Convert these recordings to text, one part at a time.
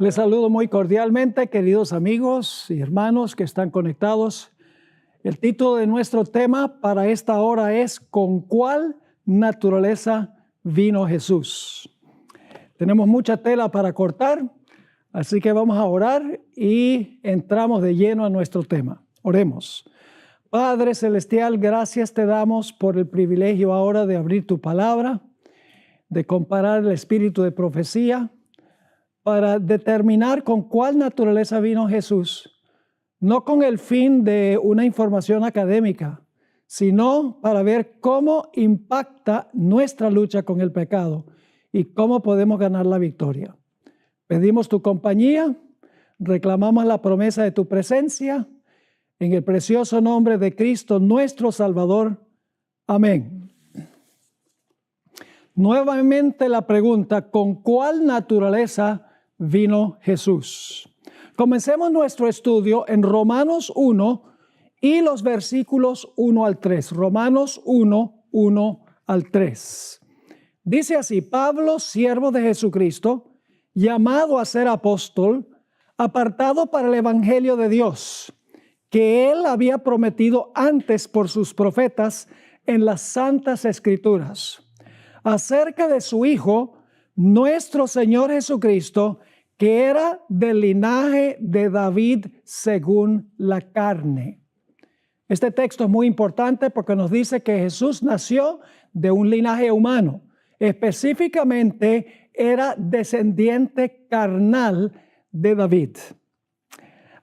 Les saludo muy cordialmente, queridos amigos y hermanos que están conectados. El título de nuestro tema para esta hora es ¿Con cuál naturaleza vino Jesús? Tenemos mucha tela para cortar, así que vamos a orar y entramos de lleno a nuestro tema. Oremos. Padre Celestial, gracias te damos por el privilegio ahora de abrir tu palabra, de comparar el espíritu de profecía, para determinar con cuál naturaleza vino Jesús, no con el fin de una información académica, sino para ver cómo impacta nuestra lucha con el pecado y cómo podemos ganar la victoria. Pedimos tu compañía, reclamamos la promesa de tu presencia, en el precioso nombre de Cristo, nuestro Salvador. Amén. Nuevamente la pregunta, ¿con cuál naturaleza vino Jesús? Comencemos nuestro estudio en Romanos 1 y los versículos 1 al 3. Romanos 1, 1 al 3. Dice así: Pablo, siervo de Jesucristo, llamado a ser apóstol, apartado para el evangelio de Dios, que él había prometido antes por sus profetas en las santas escrituras, acerca de su Hijo, nuestro Señor Jesucristo, que era del linaje de David según la carne. Este texto es muy importante porque nos dice que Jesús nació de un linaje humano. Específicamente era descendiente carnal de David.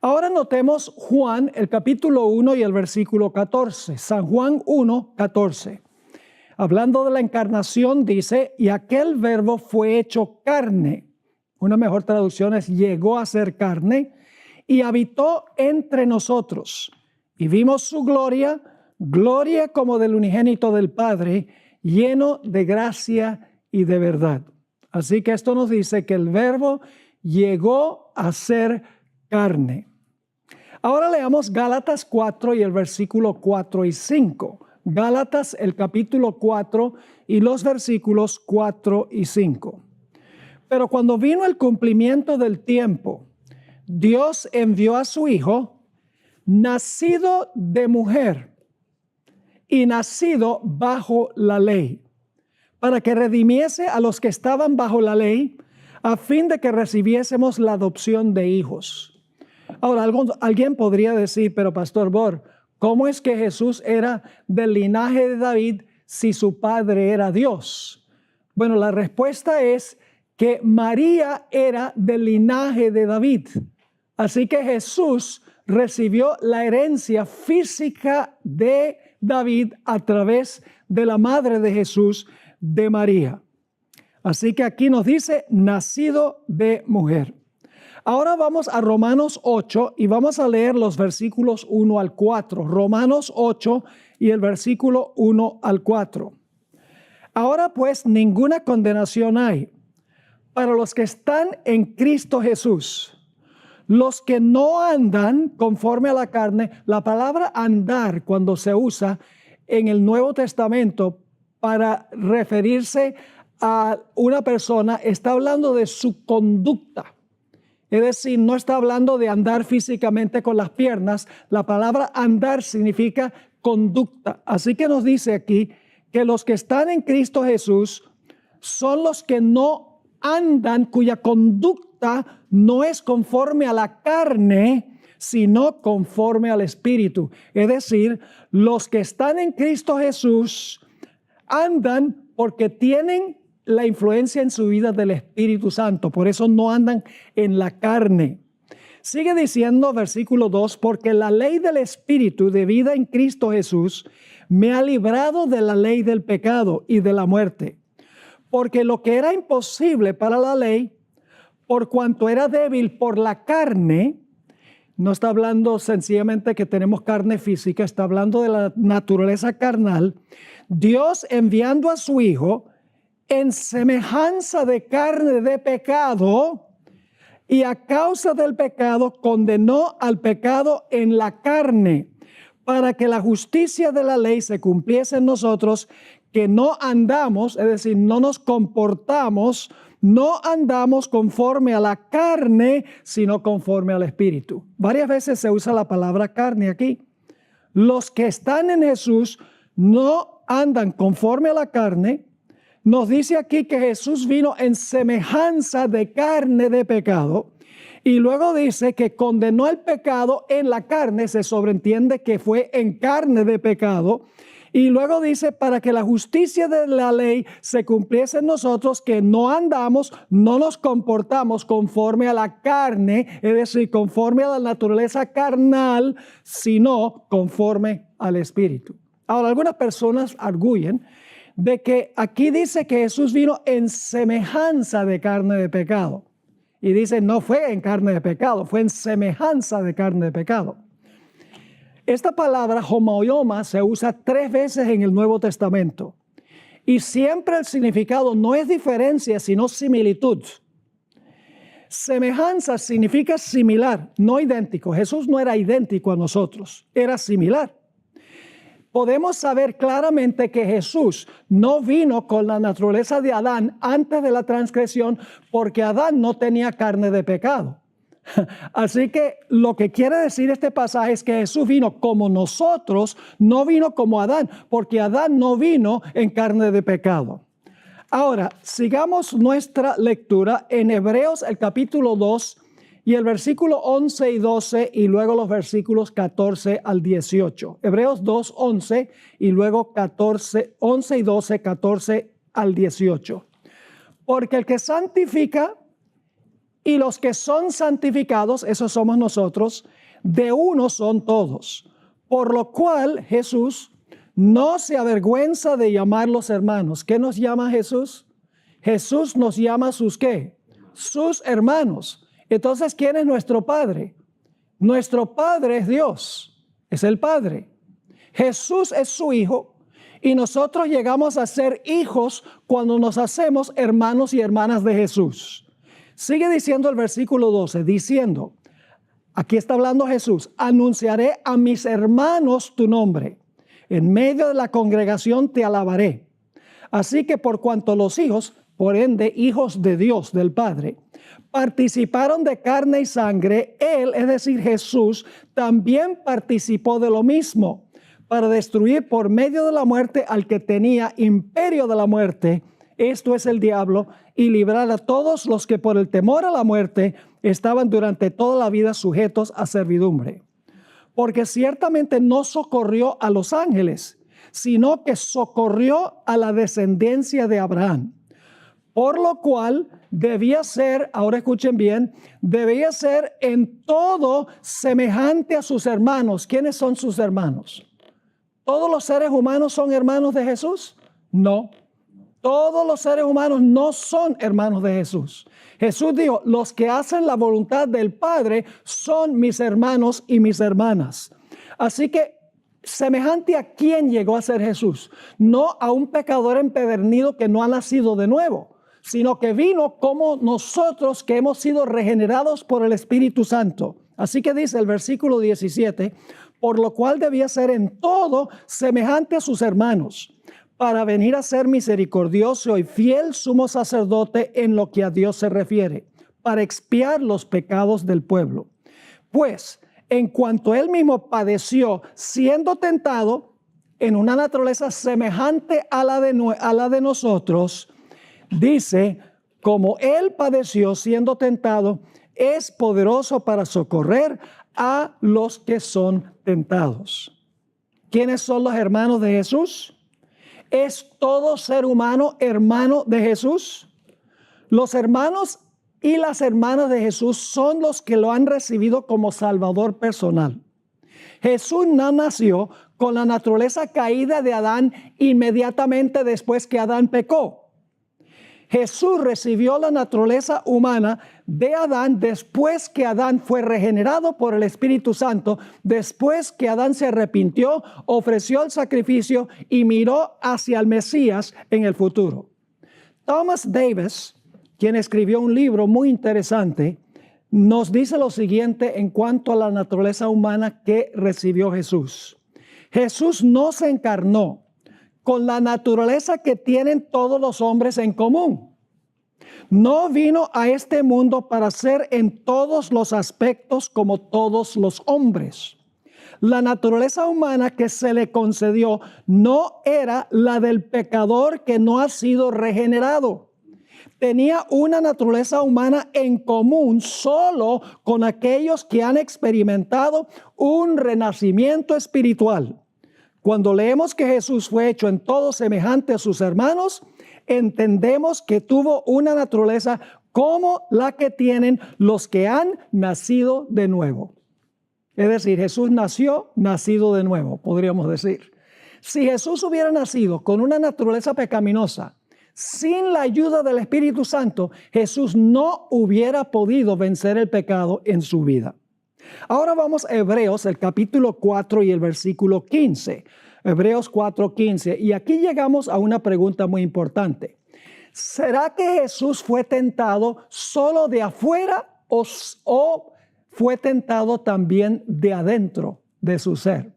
Ahora notemos Juan, el capítulo 1 y el versículo 14. San Juan 1, 14. Hablando de la encarnación dice, y aquel verbo fue hecho carne. Una mejor traducción es llegó a ser carne y habitó entre nosotros. Y vimos su gloria, gloria como del unigénito del Padre, lleno de gracia y de verdad. Así que esto nos dice que el verbo llegó a ser carne. Ahora leamos Gálatas 4 y el versículo 4 y 5. Gálatas, el capítulo 4 y los versículos 4 y 5. Pero cuando vino el cumplimiento del tiempo, Dios envió a su Hijo, nacido de mujer y nacido bajo la ley, para que redimiese a los que estaban bajo la ley, a fin de que recibiésemos la adopción de hijos. Ahora, alguien podría decir, pero Pastor Bor, ¿cómo es que Jesús era del linaje de David si su padre era Dios? Bueno, la respuesta es que María era del linaje de David. Así que Jesús recibió la herencia física de David a través de la madre de Jesús, de María. Así que aquí nos dice, nacido de mujer. Ahora vamos a Romanos 8 y vamos a leer los versículos 1 al 4. Romanos 8 y el versículo 1 al 4. Ahora pues ninguna condenación hay para los que están en Cristo Jesús, los que no andan conforme a la carne. La palabra andar, cuando se usa en el Nuevo Testamento para referirse a una persona, está hablando de su conducta. Es decir, no está hablando de andar físicamente con las piernas. La palabra andar significa conducta. Así que nos dice aquí que los que están en Cristo Jesús son los que no andan, cuya conducta no es conforme a la carne, sino conforme al Espíritu. Es decir, los que están en Cristo Jesús andan porque tienen la influencia en su vida del Espíritu Santo. Por eso no andan en la carne. Sigue diciendo versículo 2, porque la ley del Espíritu de vida en Cristo Jesús me ha librado de la ley del pecado y de la muerte. Porque lo que era imposible para la ley, por cuanto era débil por la carne, no está hablando sencillamente que tenemos carne física, está hablando de la naturaleza carnal, Dios enviando a su Hijo en semejanza de carne de pecado, y a causa del pecado condenó al pecado en la carne, para que la justicia de la ley se cumpliese en nosotros, que no andamos, es decir, no nos comportamos no andamos conforme a la carne, sino conforme al Espíritu. Varias veces se usa la palabra carne aquí. Los que están en Jesús no andan conforme a la carne. Nos dice aquí que Jesús vino en semejanza de carne de pecado. Y luego dice que condenó el pecado en la carne, se sobreentiende que fue en carne de pecado. Y luego dice, para que la justicia de la ley se cumpliese en nosotros, que no andamos, no nos comportamos conforme a la carne, es decir, conforme a la naturaleza carnal, sino conforme al Espíritu. Ahora, algunas personas arguyen de que aquí dice que Jesús vino en semejanza de carne de pecado. Y dice, no fue en carne de pecado, fue en semejanza de carne de pecado. Esta palabra, homoioma, se usa 3 veces en el Nuevo Testamento. Y siempre el significado no es diferencia, sino similitud. Semejanza significa similar, no idéntico. Jesús no era idéntico a nosotros, era similar. Podemos saber claramente que Jesús no vino con la naturaleza de Adán antes de la transgresión, porque Adán no tenía carne de pecado. Así que lo que quiere decir este pasaje es que Jesús vino como nosotros, no vino como Adán, porque Adán no vino en carne de pecado. Ahora, sigamos nuestra lectura en Hebreos el capítulo 2 y el versículo 11 y 12 y luego los versículos 14 al 18. Hebreos 2, 11 y luego 11 y 12, 14 al 18. Porque el que santifica y los que son santificados, esos somos nosotros, de uno son todos. Por lo cual Jesús no se avergüenza de llamarlos hermanos. ¿Qué nos llama Jesús? Jesús nos llama sus ¿qué? Sus hermanos. Entonces, ¿quién es nuestro Padre? Nuestro Padre es Dios, es el Padre. Jesús es su Hijo y nosotros llegamos a ser hijos cuando nos hacemos hermanos y hermanas de Jesús. Sigue diciendo el versículo 12, diciendo, aquí está hablando Jesús, anunciaré a mis hermanos tu nombre, en medio de la congregación te alabaré. Así que por cuanto los hijos, por ende hijos de Dios, del Padre, participaron de carne y sangre, Él, es decir, Jesús, también participó de lo mismo, para destruir por medio de la muerte al que tenía imperio de la muerte, esto es el diablo, y librar a todos los que por el temor a la muerte estaban durante toda la vida sujetos a servidumbre. Porque ciertamente no socorrió a los ángeles, sino que socorrió a la descendencia de Abraham. Por lo cual debía ser, ahora escuchen bien, debía ser en todo semejante a sus hermanos. ¿Quiénes son sus hermanos? ¿Todos los seres humanos son hermanos de Jesús? No. Todos los seres humanos no son hermanos de Jesús. Jesús dijo, los que hacen la voluntad del Padre son mis hermanos y mis hermanas. Así que, semejante a quién llegó a ser Jesús, no a un pecador empedernido que no ha nacido de nuevo, sino que vino como nosotros que hemos sido regenerados por el Espíritu Santo. Así que dice el versículo 17, por lo cual debía ser en todo semejante a sus hermanos, para venir a ser misericordioso y fiel sumo sacerdote en lo que a Dios se refiere, para expiar los pecados del pueblo. Pues, en cuanto él mismo padeció siendo tentado en una naturaleza semejante a la de nosotros, dice, como él padeció siendo tentado, es poderoso para socorrer a los que son tentados. ¿Quiénes son los hermanos de Jesús? ¿Es todo ser humano hermano de Jesús? Los hermanos y las hermanas de Jesús son los que lo han recibido como Salvador personal. Jesús no nació con la naturaleza caída de Adán inmediatamente después que Adán pecó. Jesús recibió la naturaleza humana de Adán después que Adán fue regenerado por el Espíritu Santo, después que Adán se arrepintió, ofreció el sacrificio y miró hacia el Mesías en el futuro. Thomas Davis, quien escribió un libro muy interesante, nos dice lo siguiente en cuanto a la naturaleza humana que recibió Jesús. Jesús no se encarnó con la naturaleza que tienen todos los hombres en común. No vino a este mundo para ser en todos los aspectos como todos los hombres. La naturaleza humana que se le concedió no era la del pecador que no ha sido regenerado. Tenía una naturaleza humana en común solo con aquellos que han experimentado un renacimiento espiritual. Cuando leemos que Jesús fue hecho en todo semejante a sus hermanos, entendemos que tuvo una naturaleza como la que tienen los que han nacido de nuevo. Es decir, Jesús nacido de nuevo, podríamos decir. Si Jesús hubiera nacido con una naturaleza pecaminosa, sin la ayuda del Espíritu Santo, Jesús no hubiera podido vencer el pecado en su vida. Ahora vamos a Hebreos, el capítulo 4 y el versículo 15. Hebreos 4:15. Y aquí llegamos a una pregunta muy importante. ¿Será que Jesús fue tentado solo de afuera o fue tentado también de adentro de su ser?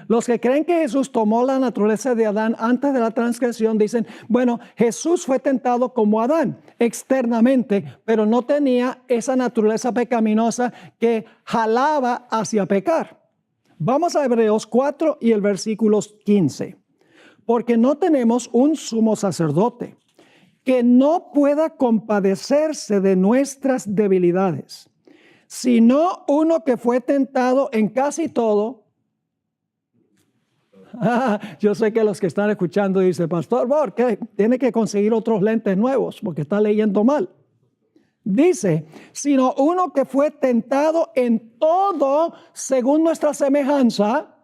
Los que creen que Jesús tomó la naturaleza de Adán antes de la transgresión dicen, bueno, Jesús fue tentado como Adán externamente, pero no tenía esa naturaleza pecaminosa que jalaba hacia pecar. Vamos a Hebreos 4 y el versículo 15. Porque no tenemos un sumo sacerdote que no pueda compadecerse de nuestras debilidades, sino uno que fue tentado en casi todo. Yo sé que los que están escuchando dicen, Pastor, ¿por qué? Tiene que conseguir otros lentes nuevos porque está leyendo mal. Dice, sino uno que fue tentado en todo según nuestra semejanza.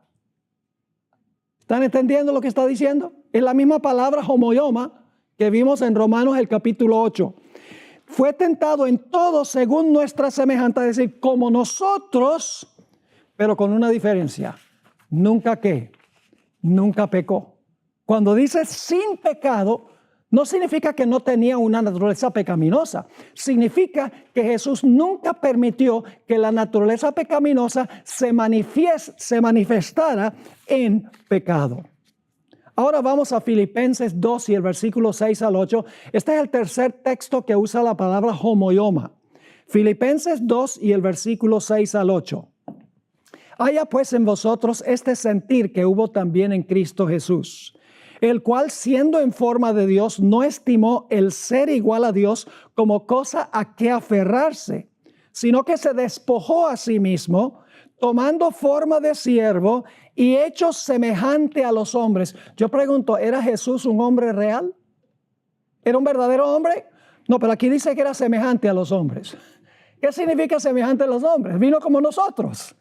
¿Están entendiendo lo que está diciendo? Es la misma palabra homoioma que vimos en Romanos el capítulo 8. Fue tentado en todo según nuestra semejanza, es decir, como nosotros, pero con una diferencia. Nunca ¿qué? Nunca pecó. Cuando dice sin pecado, no significa que no tenía una naturaleza pecaminosa. Significa que Jesús nunca permitió que la naturaleza pecaminosa se manifestara en pecado. Ahora vamos a Filipenses 2 y el versículo 6 al 8. Este es el tercer texto que usa la palabra homoioma. Filipenses 2 y el versículo 6 al 8. Haya pues en vosotros este sentir que hubo también en Cristo Jesús, el cual siendo en forma de Dios no estimó el ser igual a Dios como cosa a que aferrarse, sino que se despojó a sí mismo, tomando forma de siervo y hecho semejante a los hombres. Yo pregunto, ¿era Jesús un hombre real? ¿Era un verdadero hombre? No, pero aquí dice que era semejante a los hombres. ¿Qué significa semejante a los hombres? Vino como nosotros.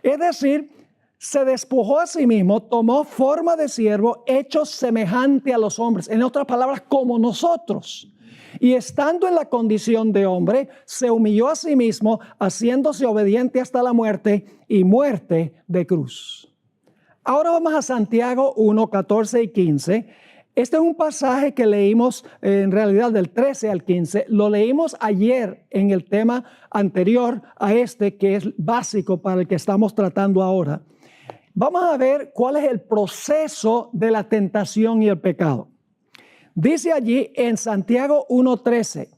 Es decir, se despojó a sí mismo, tomó forma de siervo, hecho semejante a los hombres. En otras palabras, como nosotros. Y estando en la condición de hombre, se humilló a sí mismo, haciéndose obediente hasta la muerte y muerte de cruz. Ahora vamos a Santiago 1, 14 y 15. Este es un pasaje que leímos en realidad del 13 al 15. Lo leímos ayer en el tema anterior a este, que es básico para el que estamos tratando ahora. Vamos a ver cuál es el proceso de la tentación y el pecado. Dice allí en Santiago 1:13,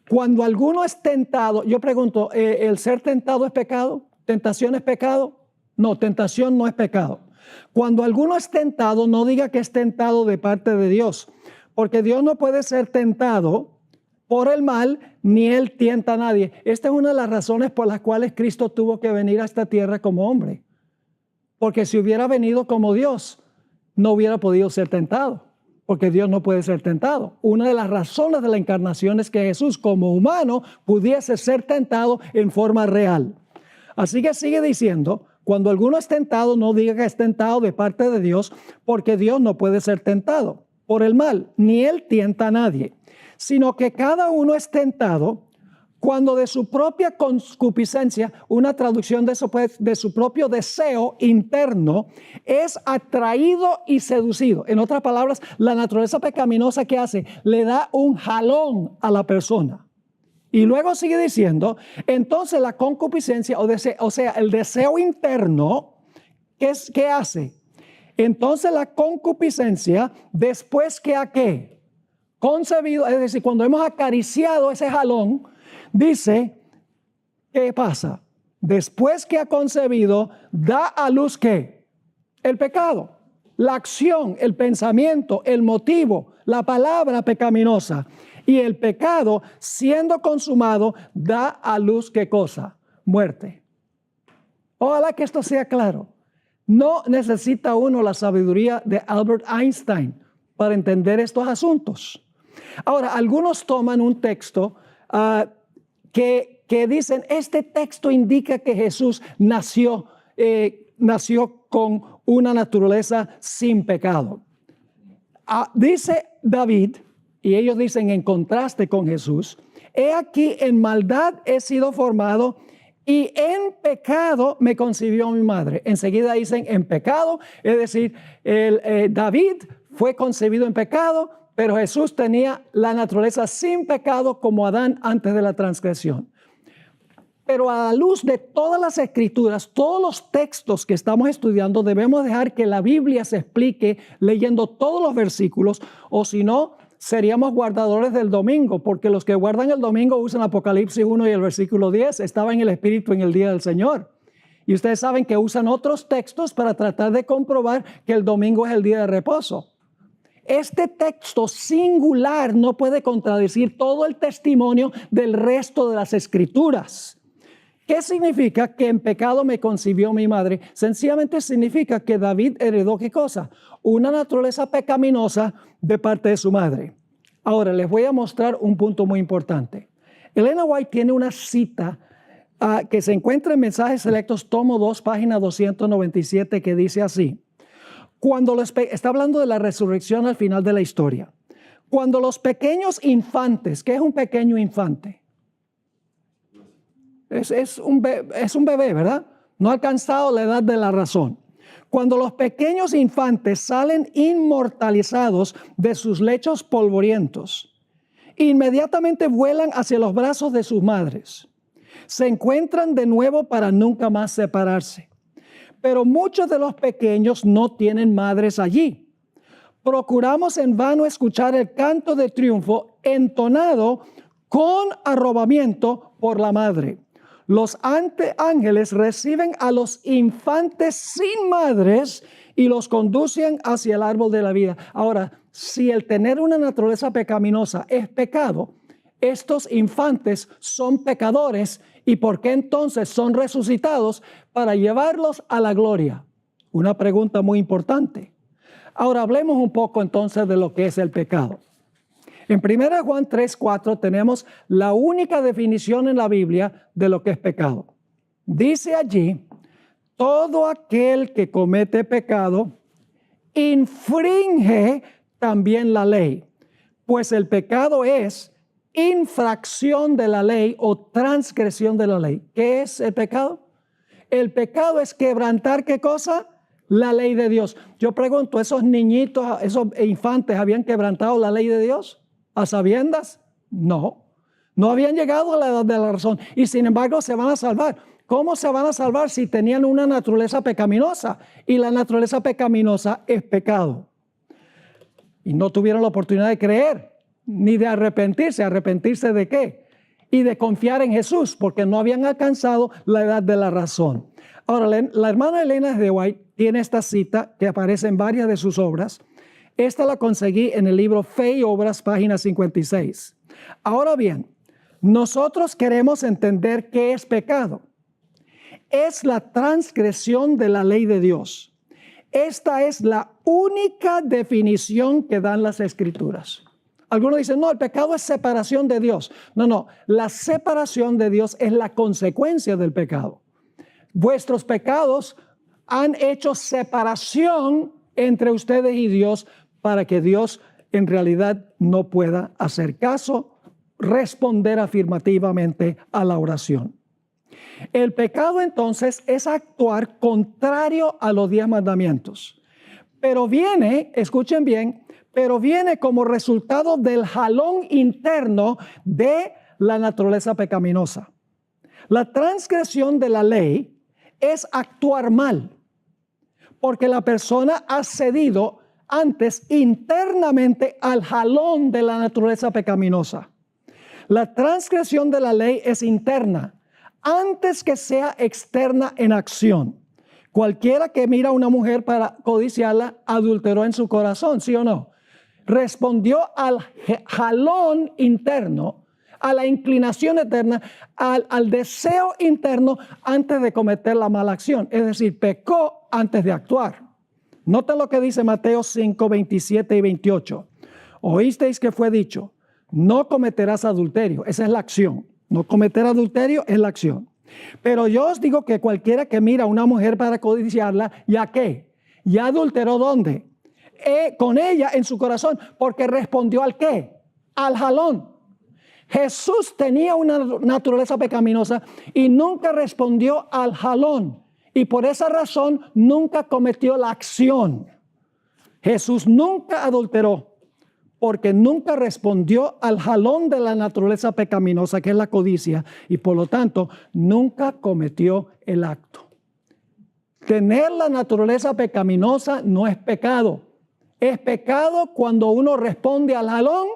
cuando alguno es tentado, yo pregunto, ¿el ser tentado es pecado? ¿Tentación es pecado? No, tentación no es pecado. Cuando alguno es tentado, no diga que es tentado de parte de Dios, porque Dios no puede ser tentado por el mal, ni Él tienta a nadie. Esta es una de las razones por las cuales Cristo tuvo que venir a esta tierra como hombre. Porque si hubiera venido como Dios, no hubiera podido ser tentado, porque Dios no puede ser tentado. Una de las razones de la encarnación es que Jesús como humano pudiese ser tentado en forma real. Así que sigue diciendo, cuando alguno es tentado, no diga que es tentado de parte de Dios, porque Dios no puede ser tentado por el mal, ni Él tienta a nadie, sino que cada uno es tentado cuando de su propia concupiscencia, una traducción de eso pues, de su propio deseo interno, es atraído y seducido. En otras palabras, la naturaleza pecaminosa que hace, le da un jalón a la persona. Y luego sigue diciendo, entonces la concupiscencia, o sea, el deseo interno, ¿qué hace? Entonces la concupiscencia, después que a qué? concebido, es decir, cuando hemos acariciado ese jalón, dice, ¿qué pasa? Después que ha concebido, da a luz ¿qué? El pecado, la acción, el pensamiento, el motivo, la palabra pecaminosa. Y el pecado, siendo consumado, da a luz ¿qué cosa? Muerte. Ojalá que esto sea claro. No necesita uno la sabiduría de Albert Einstein para entender estos asuntos. Ahora, algunos toman un texto que dicen, este texto indica que Jesús nació con una naturaleza sin pecado. Dice David, y ellos dicen en contraste con Jesús, he aquí en maldad he sido formado y en pecado me concibió mi madre. Enseguida dicen en pecado, es decir, David fue concebido en pecado, pero Jesús tenía la naturaleza sin pecado como Adán antes de la transgresión. Pero a la luz de todas las escrituras, todos los textos que estamos estudiando, debemos dejar que la Biblia se explique leyendo todos los versículos, o si no, seríamos guardadores del domingo, porque los que guardan el domingo usan Apocalipsis 1 y el versículo 10, estaba en el Espíritu en el día del Señor. Y ustedes saben que usan otros textos para tratar de comprobar que el domingo es el día de reposo. Este texto singular no puede contradecir todo el testimonio del resto de las escrituras. ¿Qué significa que en pecado me concibió mi madre? Sencillamente significa que David heredó ¿qué cosa? Una naturaleza pecaminosa de parte de su madre. Ahora les voy a mostrar un punto muy importante. Elena White tiene una cita que se encuentra en Mensajes Selectos, tomo 2, página 297, que dice así. Está hablando de la resurrección al final de la historia. Cuando los pequeños infantes, ¿qué es un pequeño infante? Es un bebé, ¿verdad? No ha alcanzado la edad de la razón. Cuando los pequeños infantes salen inmortalizados de sus lechos polvorientos, inmediatamente vuelan hacia los brazos de sus madres. Se encuentran de nuevo para nunca más separarse. Pero muchos de los pequeños no tienen madres allí. Procuramos en vano escuchar el canto de triunfo entonado con arrobamiento por la madre. Los ángeles reciben a los infantes sin madres y los conducen hacia el árbol de la vida. Ahora, si el tener una naturaleza pecaminosa es pecado, estos infantes son pecadores. ¿Y por qué entonces son resucitados? Para llevarlos a la gloria. Una pregunta muy importante. Ahora hablemos un poco entonces de lo que es el pecado. En 1 Juan 3:4 tenemos la única definición en la Biblia de lo que es pecado. Dice allí, todo aquel que comete pecado infringe también la ley, pues el pecado es infracción de la ley o transgresión de la ley. ¿Qué es el pecado? El pecado es quebrantar, ¿qué cosa? La ley de Dios. Yo pregunto, ¿esos niñitos, esos infantes habían quebrantado la ley de Dios a sabiendas? No. No habían llegado a la edad de la razón y sin embargo se van a salvar. ¿Cómo se van a salvar si tenían una naturaleza pecaminosa? Y la naturaleza pecaminosa es pecado. Y no tuvieron la oportunidad de creer, ni de arrepentirse. ¿Arrepentirse de qué? Y de confiar en Jesús, porque no habían alcanzado la edad de la razón. Ahora, la hermana Elena de White tiene esta cita que aparece en varias de sus obras. Esta la conseguí en el libro Fe y Obras, página 56. Ahora bien, nosotros queremos entender qué es pecado. Es la transgresión de la ley de Dios. Esta es la única definición que dan las Escrituras. Algunos dicen, no, el pecado es separación de Dios. No, la separación de Dios es la consecuencia del pecado. Vuestros pecados han hecho separación entre ustedes y Dios para que Dios en realidad no pueda hacer caso, responder afirmativamente a la oración. El pecado entonces es actuar contrario a los 10 mandamientos. Pero viene, escuchen bien, pero viene como resultado del jalón interno de la naturaleza pecaminosa. La transgresión de la ley es actuar mal, porque la persona ha cedido antes internamente al jalón de la naturaleza pecaminosa. La transgresión de la ley es interna, antes que sea externa en acción. Cualquiera que mira a una mujer para codiciarla, adulteró en su corazón, ¿sí o no? Respondió al jalón interno, a la inclinación eterna, al deseo interno antes de cometer la mala acción. Es decir, pecó antes de actuar. Nota lo que dice Mateo 5, 27 y 28. Oísteis que fue dicho, no cometerás adulterio. Esa es la acción. No cometer adulterio es la acción. Pero yo os digo que cualquiera que mira a una mujer para codiciarla, ¿ya qué? ¿Ya adulteró dónde? Con ella en su corazón, porque respondió ¿al qué? Al jalón. Jesús tenía una naturaleza pecaminosa y nunca respondió al jalón. Y por esa razón nunca cometió la acción. Jesús nunca adulteró porque nunca respondió al jalón de la naturaleza pecaminosa, que es la codicia, y por lo tanto nunca cometió el acto. Tener la naturaleza pecaminosa no es pecado. Es pecado cuando uno responde al jalón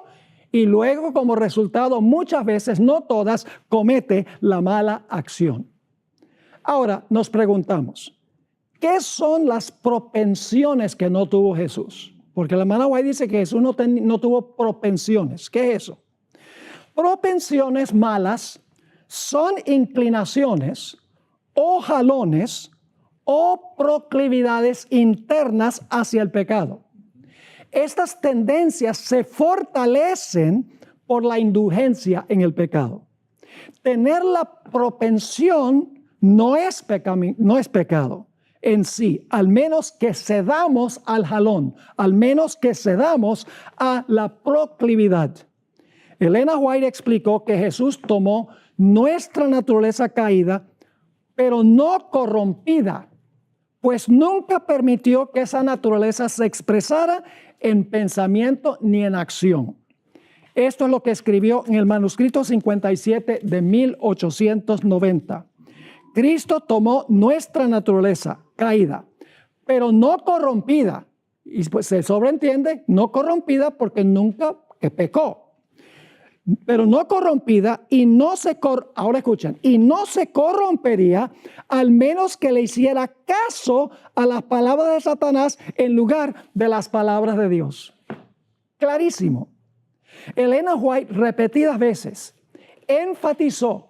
y luego como resultado muchas veces, no todas, comete la mala acción. Ahora nos preguntamos, ¿qué son las propensiones que no tuvo Jesús? Porque la hermana White dice que Jesús no tuvo propensiones. ¿Qué es eso? Propensiones malas son inclinaciones o jalones o proclividades internas hacia el pecado. Estas tendencias se fortalecen por la indulgencia en el pecado. Tener la propensión no es pecado en sí, al menos que cedamos al jalón, al menos que cedamos a la proclividad. Elena White explicó que Jesús tomó nuestra naturaleza caída, pero no corrompida, pues nunca permitió que esa naturaleza se expresara en pensamiento ni en acción. Esto es lo que escribió en el manuscrito 57 de 1890. Cristo tomó nuestra naturaleza caída, pero no corrompida. Y pues se sobreentiende, no corrompida porque nunca pecó. Pero no corrompida y ahora escuchen, y no se corrompería al menos que le hiciera caso a las palabras de Satanás en lugar de las palabras de Dios. Clarísimo. Elena White repetidas veces enfatizó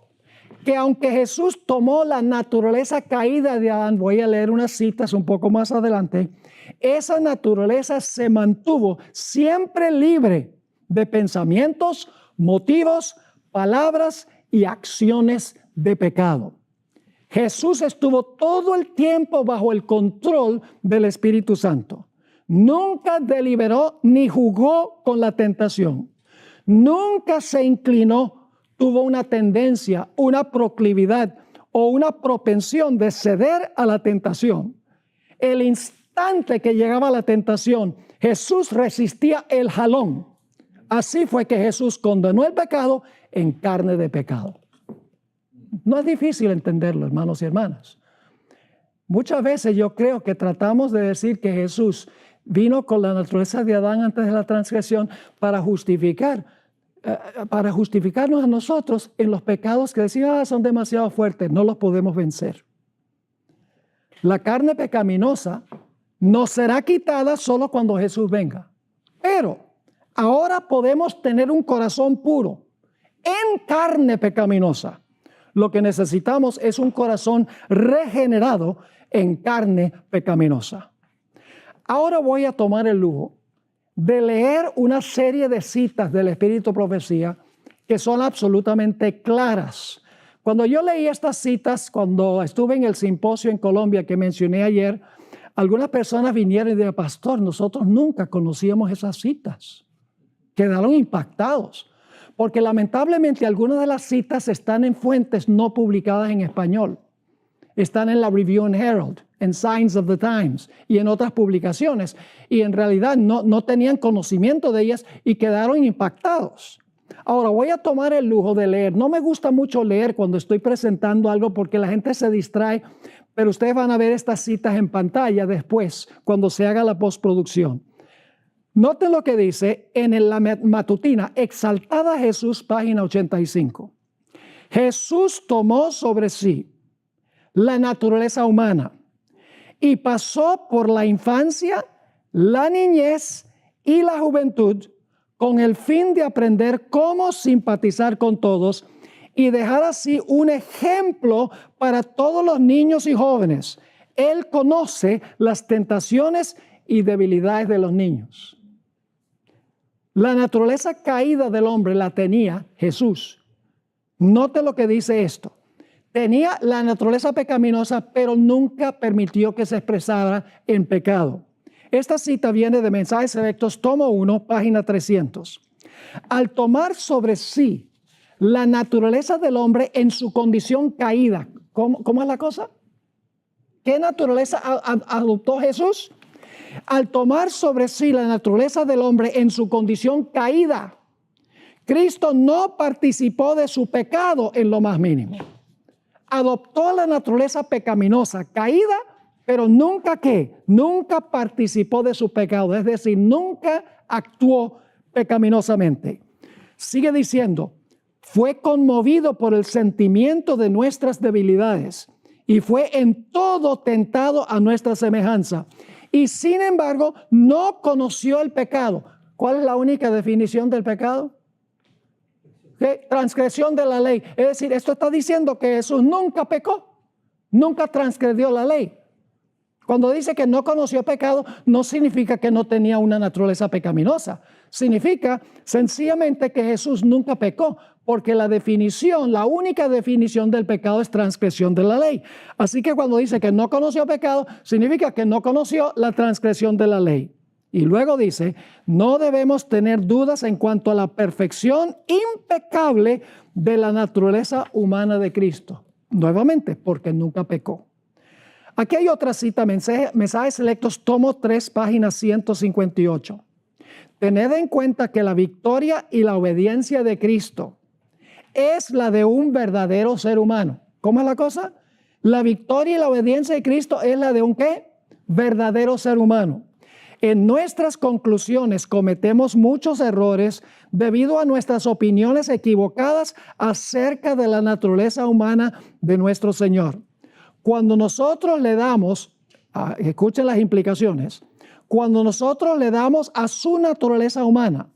que aunque Jesús tomó la naturaleza caída de Adán, voy a leer unas citas un poco más adelante, esa naturaleza se mantuvo siempre libre de pensamientos, motivos, palabras y acciones de pecado. Jesús estuvo todo el tiempo bajo el control del Espíritu Santo. Nunca deliberó ni jugó con la tentación. Nunca se inclinó, tuvo una tendencia, una proclividad o una propensión de ceder a la tentación. El instante que llegaba la tentación, Jesús resistía el jalón. Así fue que Jesús condenó el pecado en carne de pecado. No es difícil entenderlo, hermanos y hermanas. Muchas veces yo creo que tratamos de decir que Jesús vino con la naturaleza de Adán antes de la transgresión para justificarnos a nosotros en los pecados que decían son demasiado fuertes, no los podemos vencer. La carne pecaminosa no será quitada solo cuando Jesús venga. Pero ahora podemos tener un corazón puro en carne pecaminosa. Lo que necesitamos es un corazón regenerado en carne pecaminosa. Ahora voy a tomar el lujo de leer una serie de citas del Espíritu Profecía que son absolutamente claras. Cuando yo leí estas citas, cuando estuve en el simposio en Colombia que mencioné ayer, algunas personas vinieron y dijeron, pastor, nosotros nunca conocíamos esas citas. Quedaron impactados, porque lamentablemente algunas de las citas están en fuentes no publicadas en español. Están en la Review and Herald, en Signs of the Times y en otras publicaciones. Y en realidad no tenían conocimiento de ellas y quedaron impactados. Ahora voy a tomar el lujo de leer. No me gusta mucho leer cuando estoy presentando algo porque la gente se distrae, pero ustedes van a ver estas citas en pantalla después, cuando se haga la postproducción. Noten lo que dice en la matutina, Exaltada Jesús, página 85. Jesús tomó sobre sí la naturaleza humana y pasó por la infancia, la niñez y la juventud con el fin de aprender cómo simpatizar con todos y dejar así un ejemplo para todos los niños y jóvenes. Él conoce las tentaciones y debilidades de los niños. La naturaleza caída del hombre la tenía Jesús. Note lo que dice esto. Tenía la naturaleza pecaminosa, pero nunca permitió que se expresara en pecado. Esta cita viene de Mensajes Selectos, tomo 1, página 300. Al tomar sobre sí la naturaleza del hombre en su condición caída, ¿cómo es la cosa? ¿Qué naturaleza adoptó Jesús? Al tomar sobre sí la naturaleza del hombre en su condición caída, Cristo no participó de su pecado en lo más mínimo. Adoptó la naturaleza pecaminosa, caída, pero nunca ¿qué? Nunca participó de su pecado, es decir, nunca actuó pecaminosamente. Sigue diciendo, fue conmovido por el sentimiento de nuestras debilidades y fue en todo tentado a nuestra semejanza. Y sin embargo, no conoció el pecado. ¿Cuál es la única definición del pecado? ¿Qué? Transgresión de la ley. Es decir, esto está diciendo que Jesús nunca pecó, nunca transgredió la ley. Cuando dice que no conoció pecado, no significa que no tenía una naturaleza pecaminosa. Significa sencillamente que Jesús nunca pecó, porque la única definición del pecado es transgresión de la ley. Así que cuando dice que no conoció pecado, significa que no conoció la transgresión de la ley. Y luego dice, no debemos tener dudas en cuanto a la perfección impecable de la naturaleza humana de Cristo. Nuevamente, porque nunca pecó. Aquí hay otra cita, Mensajes Selectos, tomo 3, página 158. Tened en cuenta que la victoria y la obediencia de Cristo es la de un verdadero ser humano. ¿Cómo es la cosa? La victoria y la obediencia de Cristo es la de un ¿qué? Verdadero ser humano. En nuestras conclusiones cometemos muchos errores debido a nuestras opiniones equivocadas acerca de la naturaleza humana de nuestro Señor. Cuando nosotros le damos, escuchen las implicaciones, cuando nosotros le damos a su naturaleza humana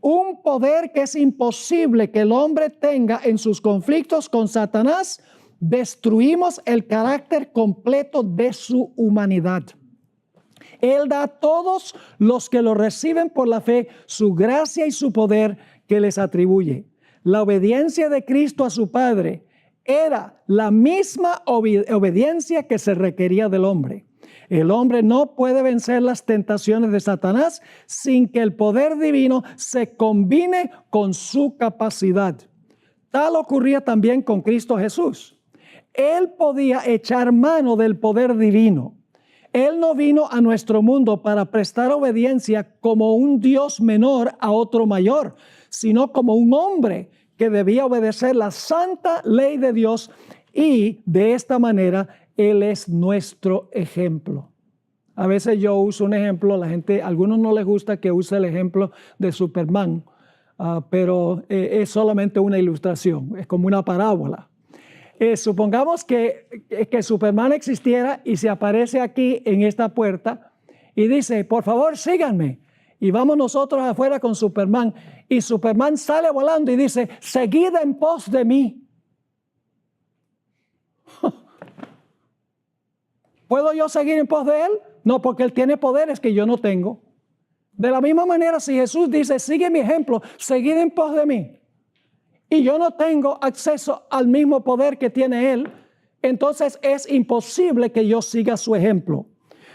un poder que es imposible que el hombre tenga en sus conflictos con Satanás, destruimos el carácter completo de su humanidad. Él da a todos los que lo reciben por la fe su gracia y su poder que les atribuye. La obediencia de Cristo a su Padre era la misma obediencia que se requería del hombre. El hombre no puede vencer las tentaciones de Satanás sin que el poder divino se combine con su capacidad. Tal ocurría también con Cristo Jesús. Él podía echar mano del poder divino. Él no vino a nuestro mundo para prestar obediencia como un Dios menor a otro mayor, sino como un hombre que debía obedecer la santa ley de Dios, y de esta manera Él es nuestro ejemplo. A veces yo uso un ejemplo, a algunos no les gusta que use el ejemplo de Superman, pero es solamente una ilustración, es como una parábola. Supongamos que Superman existiera y se aparece aquí en esta puerta y dice, por favor síganme. Y vamos nosotros afuera con Superman. Y Superman sale volando y dice, seguid en pos de mí. ¿Puedo yo seguir en pos de él? No, porque él tiene poderes que yo no tengo. De la misma manera, si Jesús dice, sigue mi ejemplo, seguid en pos de mí, y yo no tengo acceso al mismo poder que tiene él, entonces es imposible que yo siga su ejemplo.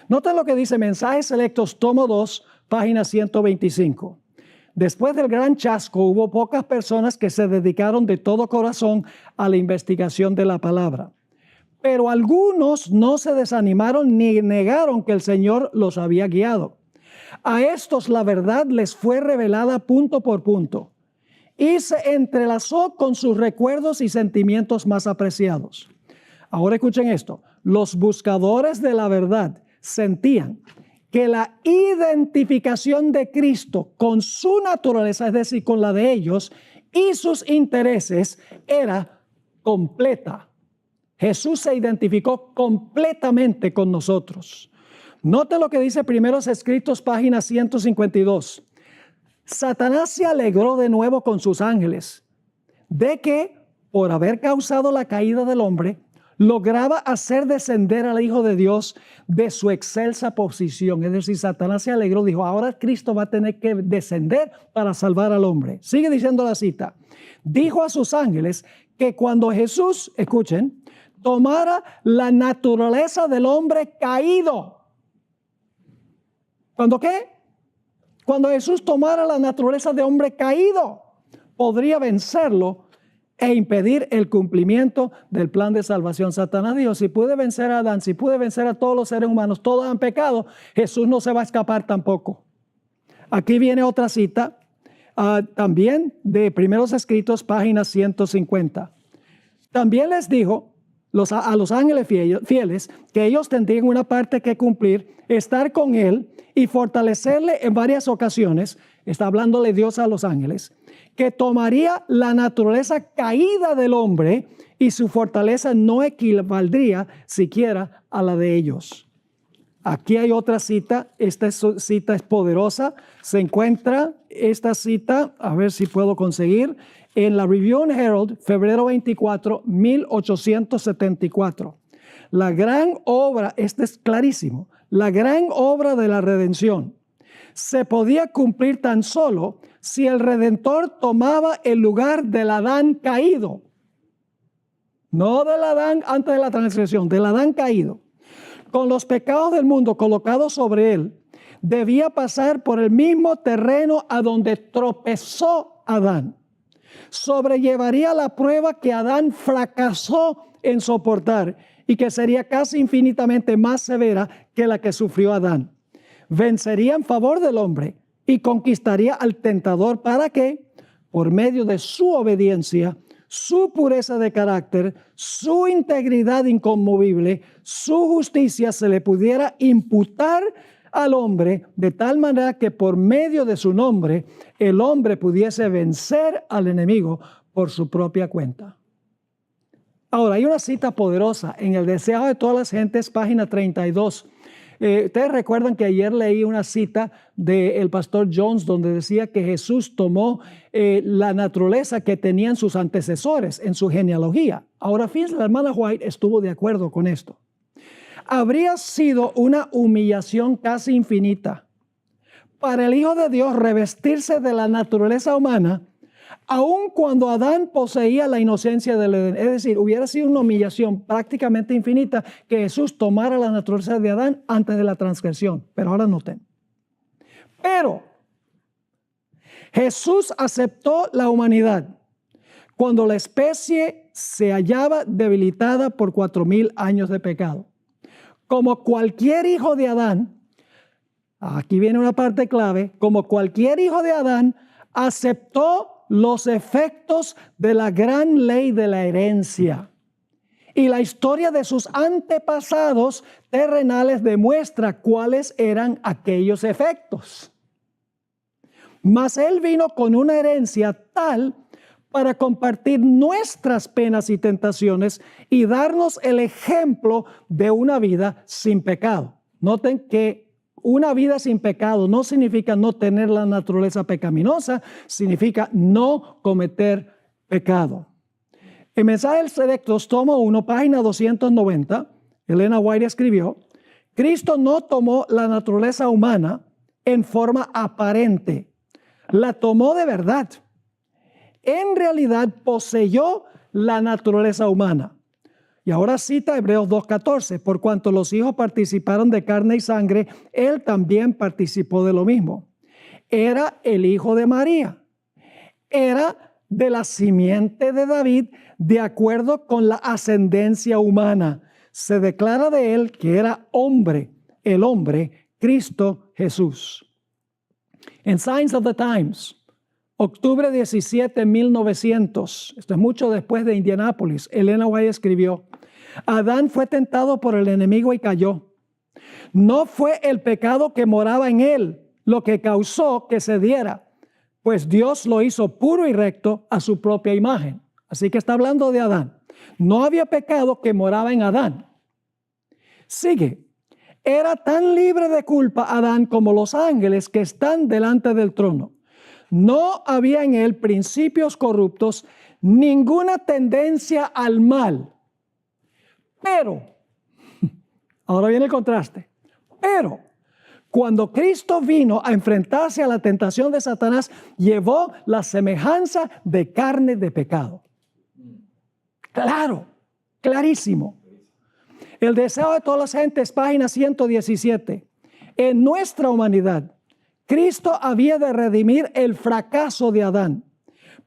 Noten lo que dice Mensajes Selectos, tomo 2, página 125. Después del gran chasco, hubo pocas personas que se dedicaron de todo corazón a la investigación de la palabra. Pero algunos no se desanimaron ni negaron que el Señor los había guiado. A estos la verdad les fue revelada punto por punto y se entrelazó con sus recuerdos y sentimientos más apreciados. Ahora escuchen esto. Los buscadores de la verdad sentían que la identificación de Cristo con su naturaleza, es decir, con la de ellos, y sus intereses era completa. Jesús se identificó completamente con nosotros. Note lo que dice Primeros Escritos, página 152. Satanás se alegró de nuevo con sus ángeles de que, por haber causado la caída del hombre, lograba hacer descender al Hijo de Dios de su excelsa posición. Es decir, Satanás se alegró, dijo, ahora Cristo va a tener que descender para salvar al hombre. Sigue diciendo la cita. Dijo a sus ángeles que cuando Jesús, escuchen, tomara la naturaleza del hombre caído. ¿Cuándo qué? Cuando Jesús tomara la naturaleza de hombre caído, podría vencerlo e impedir el cumplimiento del plan de salvación. Satanás dijo, si pude vencer a Adán, si pude vencer a todos los seres humanos, todos han pecado, Jesús no se va a escapar tampoco. Aquí viene otra cita, también de Primeros Escritos, página 150. También les dijo a los ángeles fieles que ellos tendrían una parte que cumplir, estar con él y fortalecerle en varias ocasiones. Está hablándole Dios a los ángeles, que tomaría la naturaleza caída del hombre y su fortaleza no equivaldría siquiera a la de ellos. Aquí hay otra cita, esta cita es poderosa, se encuentra esta cita, a ver si puedo conseguir, en la Review and Herald, febrero 24, 1874. La gran obra, este es clarísimo, la gran obra de la redención se podía cumplir tan solo si el Redentor tomaba el lugar del Adán caído. No del Adán antes de la transgresión, del Adán caído. Con los pecados del mundo colocados sobre él, debía pasar por el mismo terreno a donde tropezó Adán. Sobrellevaría la prueba que Adán fracasó en soportar y que sería casi infinitamente más severa que la que sufrió Adán. Vencería en favor del hombre y conquistaría al tentador para que, por medio de su obediencia, su pureza de carácter, su integridad inconmovible, su justicia se le pudiera imputar al hombre de tal manera que por medio de su nombre el hombre pudiese vencer al enemigo por su propia cuenta. Ahora, hay una cita poderosa en El Deseo de Todas las Gentes, página 32. Ustedes recuerdan que ayer leí una cita del pastor Jones donde decía que Jesús tomó la naturaleza que tenían sus antecesores en su genealogía. Ahora, fíjense, la hermana White estuvo de acuerdo con esto. Habría sido una humillación casi infinita para el Hijo de Dios revestirse de la naturaleza humana, aun cuando Adán poseía la inocencia del Edén. Es decir, hubiera sido una humillación prácticamente infinita que Jesús tomara la naturaleza de Adán antes de la transgresión. Pero ahora noten. Pero Jesús aceptó la humanidad cuando la especie se hallaba debilitada por 4,000 años de pecado. Como cualquier hijo de Adán, aquí viene una parte clave, como cualquier hijo de Adán, aceptó los efectos de la gran ley de la herencia. Y la historia de sus antepasados terrenales demuestra cuáles eran aquellos efectos. Mas Él vino con una herencia tal para compartir nuestras penas y tentaciones y darnos el ejemplo de una vida sin pecado. Noten que una vida sin pecado no significa no tener la naturaleza pecaminosa, significa no cometer pecado. En Mensajes Selectos, tomo 1, página 290, Elena White escribió, Cristo no tomó la naturaleza humana en forma aparente, la tomó de verdad. En realidad poseyó la naturaleza humana. Y ahora cita Hebreos 2:14, por cuanto los hijos participaron de carne y sangre, él también participó de lo mismo. Era el hijo de María, era de la simiente de David de acuerdo con la ascendencia humana. Se declara de él que era hombre, el hombre, Cristo Jesús. En Signs of the Times, octubre 17, 1900, esto es mucho después de Indianápolis, Elena White escribió, Adán fue tentado por el enemigo y cayó. No fue el pecado que moraba en él lo que causó que se diera, pues Dios lo hizo puro y recto a su propia imagen. Así que está hablando de Adán. No había pecado que moraba en Adán. Sigue. Era tan libre de culpa Adán como los ángeles que están delante del trono. No había en él principios corruptos, ninguna tendencia al mal. Pero, ahora viene el contraste, pero cuando Cristo vino a enfrentarse a la tentación de Satanás, llevó la semejanza de carne de pecado. Claro, clarísimo. El deseo de todas las gentes, página 117. En nuestra humanidad, Cristo había de redimir el fracaso de Adán.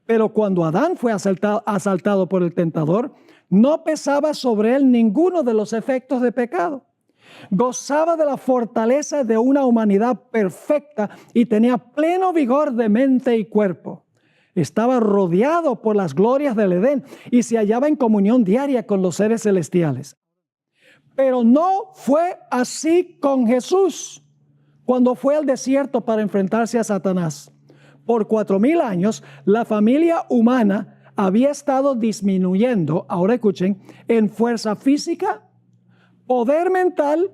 Pero cuando Adán fue asaltado por el tentador, no pesaba sobre él ninguno de los efectos de pecado. Gozaba de la fortaleza de una humanidad perfecta y tenía pleno vigor de mente y cuerpo. Estaba rodeado por las glorias del Edén y se hallaba en comunión diaria con los seres celestiales. Pero no fue así con Jesús cuando fue al desierto para enfrentarse a Satanás. Por 4000 años, la familia humana había estado disminuyendo, ahora escuchen, en fuerza física, poder mental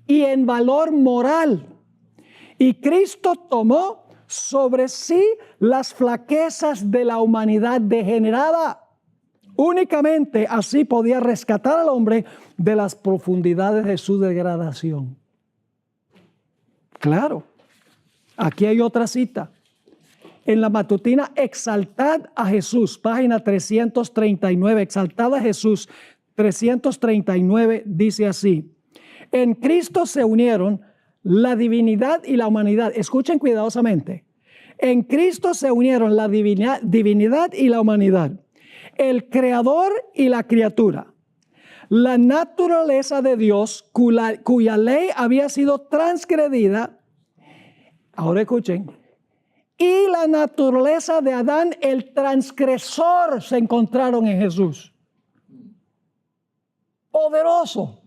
y en valor moral. Y Cristo tomó sobre sí las flaquezas de la humanidad degenerada. Únicamente así podía rescatar al hombre de las profundidades de su degradación. Claro, aquí hay otra cita. En la matutina, exaltad a Jesús, página 339, exaltad a Jesús, 339, dice así: en Cristo se unieron la divinidad y la humanidad. Escuchen cuidadosamente. En Cristo se unieron la divinidad y la humanidad, el creador y la criatura, la naturaleza de Dios cuya ley había sido transgredida. Ahora escuchen. Y la naturaleza de Adán, el transgresor, se encontraron en Jesús. Poderoso.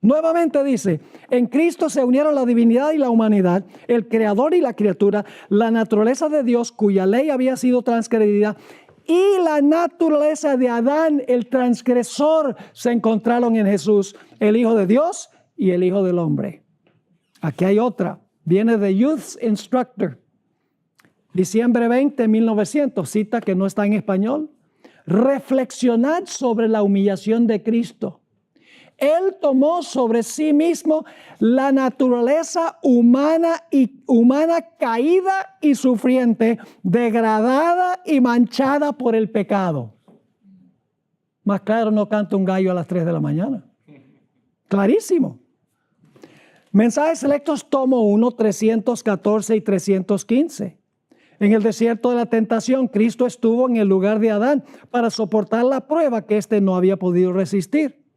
Nuevamente dice, en Cristo se unieron la divinidad y la humanidad, el creador y la criatura, la naturaleza de Dios cuya ley había sido transgredida, y la naturaleza de Adán, el transgresor, se encontraron en Jesús, el Hijo de Dios y el Hijo del Hombre. Aquí hay otra, viene de Youth Instructor. Diciembre 20, 1900, cita que no está en español. Reflexionad sobre la humillación de Cristo. Él tomó sobre sí mismo la naturaleza humana caída y sufriente, degradada y manchada por el pecado. Más claro no canta un gallo a las 3 de la mañana. Clarísimo. Mensajes selectos, tomo 1, 314 y 315. En el desierto de la tentación, Cristo estuvo en el lugar de Adán para soportar la prueba que éste no había podido resistir.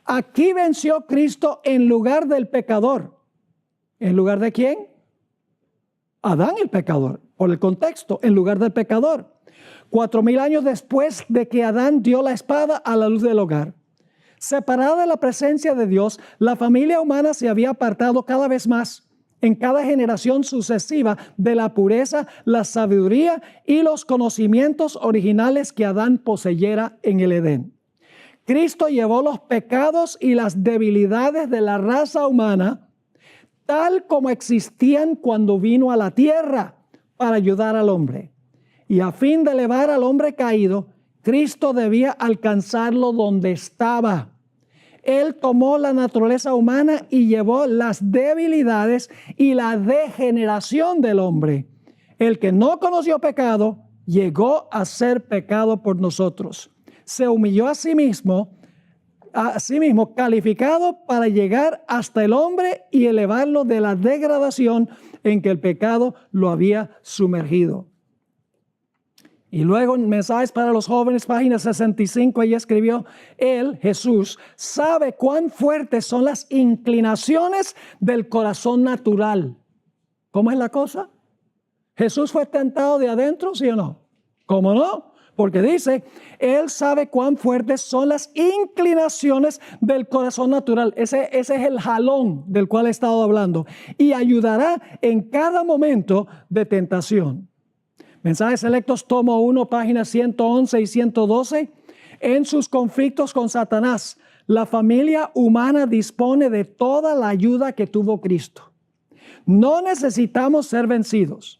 Aquí venció Cristo en lugar del pecador. ¿En lugar de quién? Adán el pecador. Por el contexto, en lugar del pecador. 4000 años después de que Adán dio la espada a la luz del hogar. Separada de la presencia de Dios, la familia humana se había apartado cada vez más en cada generación sucesiva de la pureza, la sabiduría y los conocimientos originales que Adán poseyera en el Edén. Cristo llevó los pecados y las debilidades de la raza humana tal como existían cuando vino a la tierra para ayudar al hombre. Y a fin de elevar al hombre caído, Cristo debía alcanzarlo donde estaba. Él tomó la naturaleza humana y llevó las debilidades y la degeneración del hombre. El que no conoció pecado, llegó a ser pecado por nosotros. Se humilló a sí mismo calificado para llegar hasta el hombre y elevarlo de la degradación en que el pecado lo había sumergido. Y luego en Mensajes para los Jóvenes, página 65, ella escribió, él, Jesús, sabe cuán fuertes son las inclinaciones del corazón natural. ¿Cómo es la cosa? ¿Jesús fue tentado de adentro, sí o no? ¿Cómo no? Porque dice, Él sabe cuán fuertes son las inclinaciones del corazón natural. Ese es el jalón del cual he estado hablando. Y ayudará en cada momento de tentación. Mensajes Selectos, tomo 1, páginas 111 y 112. En sus conflictos con Satanás, la familia humana dispone de toda la ayuda que tuvo Cristo. No necesitamos ser vencidos.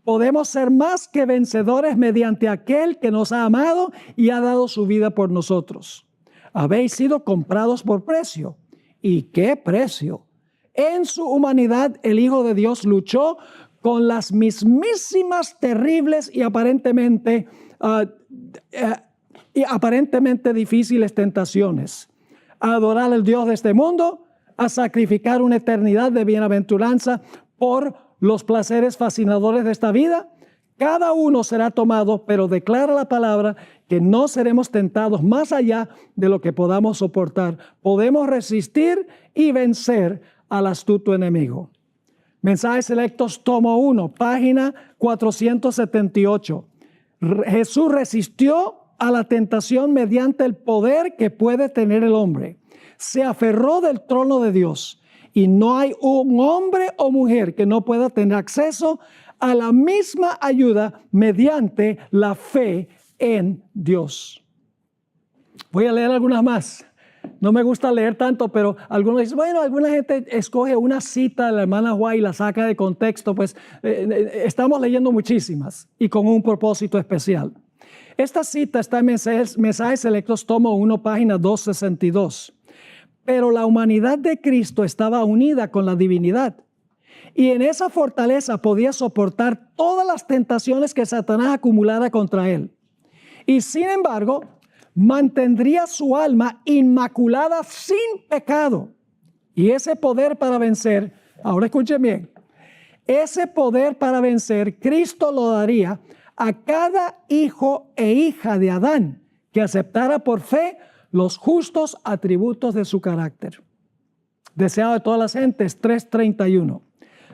Podemos ser más que vencedores mediante aquel que nos ha amado y ha dado su vida por nosotros. Habéis sido comprados por precio. ¿Y qué precio? En su humanidad, el Hijo de Dios luchó con las mismísimas, terribles y aparentemente difíciles tentaciones. A adorar al Dios de este mundo, a sacrificar una eternidad de bienaventuranza por los placeres fascinadores de esta vida. Cada uno será tomado, pero declara la palabra que no seremos tentados más allá de lo que podamos soportar. Podemos resistir y vencer al astuto enemigo. Mensajes Selectos, tomo 1, página 478. Jesús resistió a la tentación mediante el poder que puede tener el hombre. Se aferró del trono de Dios. Y no hay un hombre o mujer que no pueda tener acceso a la misma ayuda mediante la fe en Dios. Voy a leer algunas más. No me gusta leer tanto, pero algunos dicen, bueno, alguna gente escoge una cita de la hermana White y la saca de contexto. Pues estamos leyendo muchísimas y con un propósito especial. Esta cita está en Mensajes Selectos, tomo 1, página 262. Pero la humanidad de Cristo estaba unida con la divinidad. Y en esa fortaleza podía soportar todas las tentaciones que Satanás acumulara contra él. Y sin embargo, mantendría su alma inmaculada sin pecado. Y ese poder para vencer, ahora escuchen bien, ese poder para vencer, Cristo lo daría a cada hijo e hija de Adán que aceptara por fe los justos atributos de su carácter. Deseado de todas las gentes, 3:31.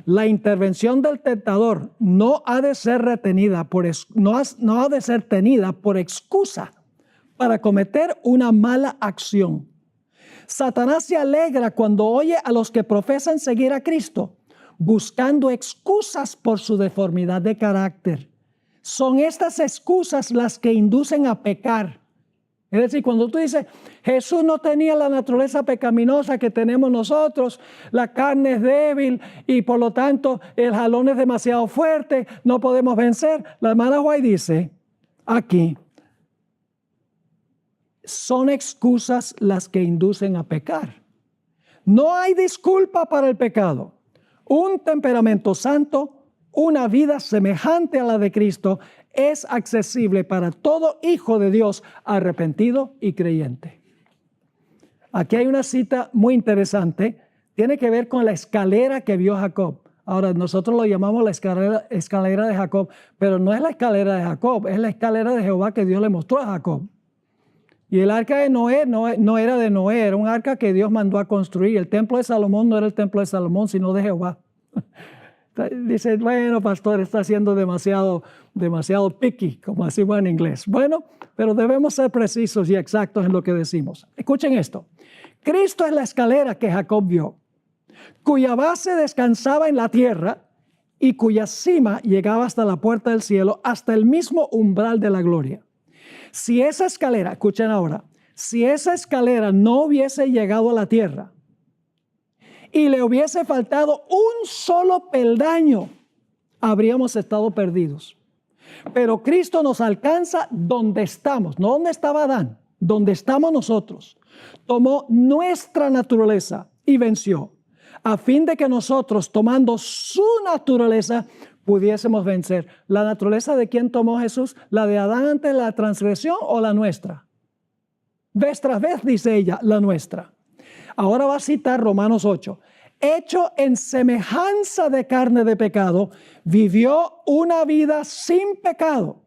La intervención del tentador no ha de ser retenida no ha de ser tenida por excusa para cometer una mala acción. Satanás se alegra cuando oye a los que profesan seguir a Cristo, buscando excusas por su deformidad de carácter. Son estas excusas las que inducen a pecar. Es decir, cuando tú dices, Jesús no tenía la naturaleza pecaminosa que tenemos nosotros, la carne es débil y por lo tanto el jalón es demasiado fuerte, no podemos vencer. La hermana White dice, aquí, son excusas las que inducen a pecar. No hay disculpa para el pecado. Un temperamento santo, una vida semejante a la de Cristo, es accesible para todo hijo de Dios arrepentido y creyente. Aquí hay una cita muy interesante. Tiene que ver con la escalera que vio Jacob. Ahora, nosotros lo llamamos la escalera de Jacob, pero no es la escalera de Jacob, es la escalera de Jehová que Dios le mostró a Jacob. Y el arca de Noé no era de Noé, era un arca que Dios mandó a construir. El templo de Salomón no era el templo de Salomón, sino de Jehová. Dice, bueno, pastor, está siendo demasiado picky, como decimos en inglés. Bueno, pero debemos ser precisos y exactos en lo que decimos. Escuchen esto. Cristo es la escalera que Jacob vio, cuya base descansaba en la tierra y cuya cima llegaba hasta la puerta del cielo, hasta el mismo umbral de la gloria. Si esa escalera, escuchen ahora, si esa escalera no hubiese llegado a la tierra, y le hubiese faltado un solo peldaño, habríamos estado perdidos. Pero Cristo nos alcanza donde estamos, no donde estaba Adán, donde estamos nosotros. Tomó nuestra naturaleza y venció, a fin de que nosotros, tomando su naturaleza, pudiésemos vencer. ¿La naturaleza de quién tomó Jesús? ¿La de Adán antes de la transgresión o la nuestra? Vez tras vez dice ella, la nuestra. Ahora va a citar Romanos 8. Hecho en semejanza de carne de pecado, vivió una vida sin pecado.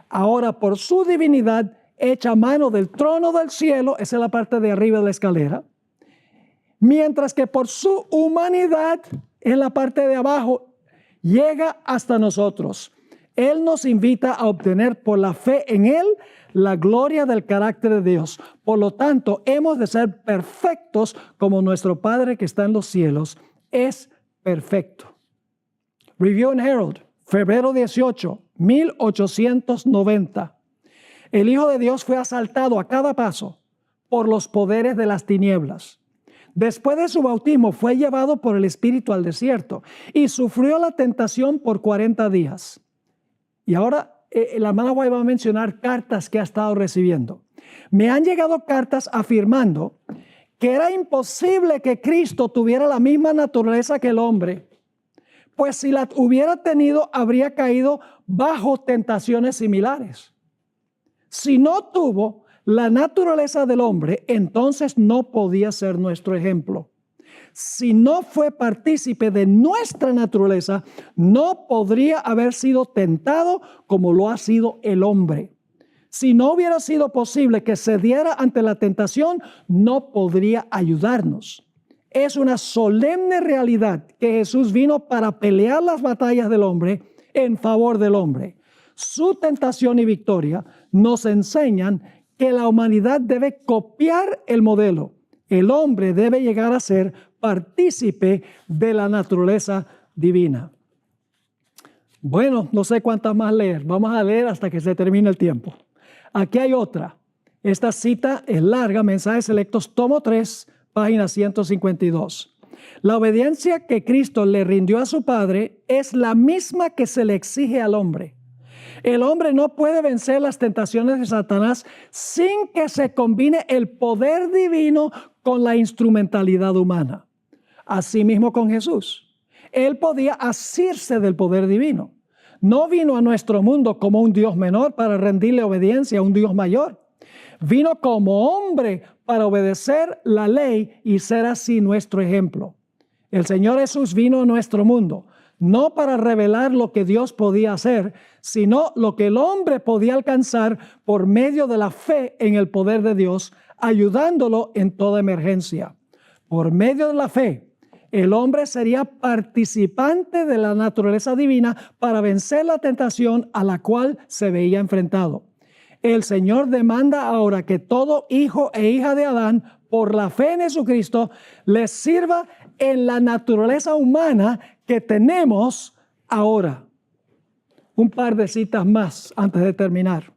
Ahora por su divinidad, hecha mano del trono del cielo, esa es la parte de arriba de la escalera, mientras que por su humanidad, en la parte de abajo, llega hasta nosotros. Él nos invita a obtener por la fe en Él la gloria del carácter de Dios. Por lo tanto, hemos de ser perfectos como nuestro Padre que está en los cielos es perfecto. Review and Herald, febrero 18, 1890. El Hijo de Dios fue asaltado a cada paso por los poderes de las tinieblas. Después de su bautismo fue llevado por el Espíritu al desierto y sufrió la tentación por 40 días. Y ahora la hermana White va a mencionar cartas que ha estado recibiendo. Me han llegado cartas afirmando que era imposible que Cristo tuviera la misma naturaleza que el hombre, pues si la hubiera tenido, habría caído bajo tentaciones similares. Si no tuvo la naturaleza del hombre, entonces no podía ser nuestro ejemplo. Si no fue partícipe de nuestra naturaleza, no podría haber sido tentado como lo ha sido el hombre. Si no hubiera sido posible que cediera ante la tentación, no podría ayudarnos. Es una solemne realidad que Jesús vino para pelear las batallas del hombre en favor del hombre. Su tentación y victoria nos enseñan que la humanidad debe copiar el modelo. El hombre debe llegar a ser partícipe de la naturaleza divina. Bueno, no sé cuántas más leer. Vamos a leer hasta que se termine el tiempo. Aquí hay otra. Esta cita es larga, Mensajes Selectos, tomo 3, página 152. La obediencia que Cristo le rindió a su Padre es la misma que se le exige al hombre. El hombre no puede vencer las tentaciones de Satanás sin que se combine el poder divino con la instrumentalidad humana. Asimismo con Jesús. Él podía asirse del poder divino. No vino a nuestro mundo como un Dios menor para rendirle obediencia a un Dios mayor. Vino como hombre para obedecer la ley y ser así nuestro ejemplo. El Señor Jesús vino a nuestro mundo, no para revelar lo que Dios podía hacer, sino lo que el hombre podía alcanzar por medio de la fe en el poder de Dios, ayudándolo en toda emergencia. Por medio de la fe, el hombre sería participante de la naturaleza divina para vencer la tentación a la cual se veía enfrentado. El Señor demanda ahora que todo hijo e hija de Adán, por la fe en Jesucristo, les sirva en la naturaleza humana que tenemos ahora. Un par de citas más antes de terminar.